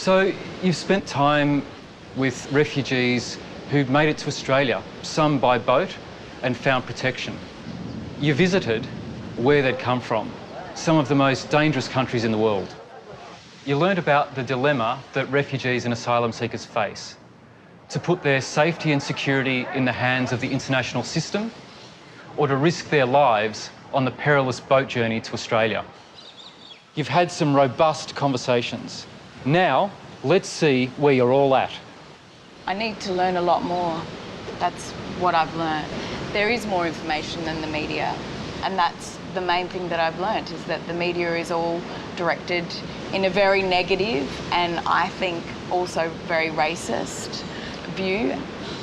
So you've spent time with refugees who'd made it to Australia, some by boat, and found protection. You visited where they'd come from, some of the most dangerous countries in the world. You learned about the dilemma that refugees and asylum seekers face: to put their safety and security in the hands of the international system, or to risk their lives on the perilous boat journey to Australia. You've had some robust conversations. Now, let's see where you're all at. I need to learn a lot more. That's what I've learned. There is more information than the media, and that's the main thing that I've learned, is that the media is all directed in a very negative and I think also very racist view.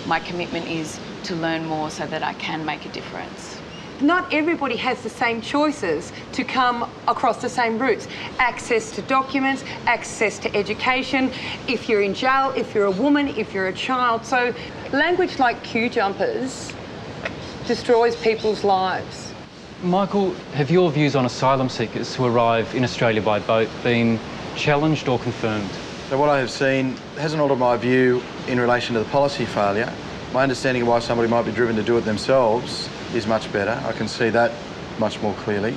My commitment is to learn more so that I can make a difference. Not everybody has the same choices to come across the same routes. Access to documents, access to education, if you're in jail, if you're a woman, if you're a child. So language like queue jumpers destroys people's lives. Michael, have your views on asylum seekers who arrive in Australia by boat been challenged or confirmed? So what I have seen hasn't altered my view in relation to the policy failure. My understanding of why somebody might be driven to do it themselves is much better. I can see that much more clearly.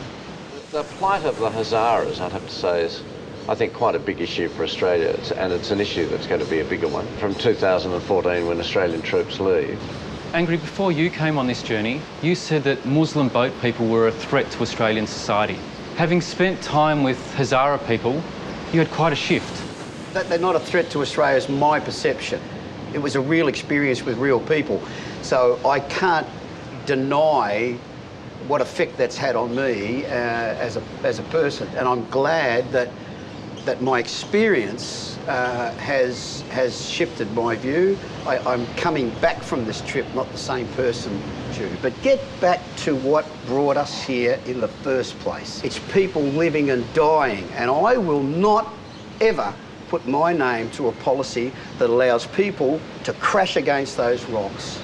The plight of the Hazaras, I'd have to say, is, I think, quite a big issue for Australia, and it's an issue that's going to be a bigger one from 2014 when Australian troops leave. Angry, before you came on this journey, you said that Muslim boat people were a threat to Australian society. Having spent time with Hazara people, you had quite a shift. That they're not a threat to Australia is my perception. It was a real experience with real people. So I can't deny what effect that's had on me as a person. And I'm glad that my experience has shifted my view. I'm coming back from this trip not the same person, Judy. But get back to what brought us here in the first place. It's people living and dying, and I will not ever put my name to a policy that allows people to crash against those rocks.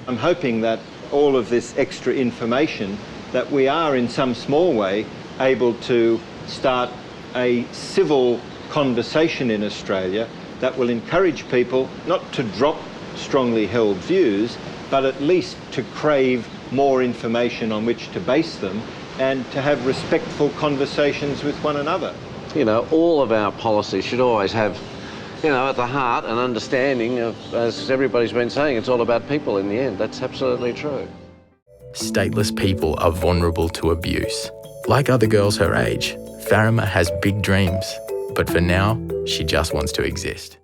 I'm hoping that all of this extra information, that we are in some small way able to start a civil conversation in Australia that will encourage people not to drop strongly held views, but at least to crave more information on which to base them and to have respectful conversations with one another. You know, all of our policies should always have, you know, at the heart an understanding of, as everybody's been saying, it's all about people in the end. That's absolutely true. Stateless people are vulnerable to abuse. Like other girls her age, Farima has big dreams, but for now, she just wants to exist.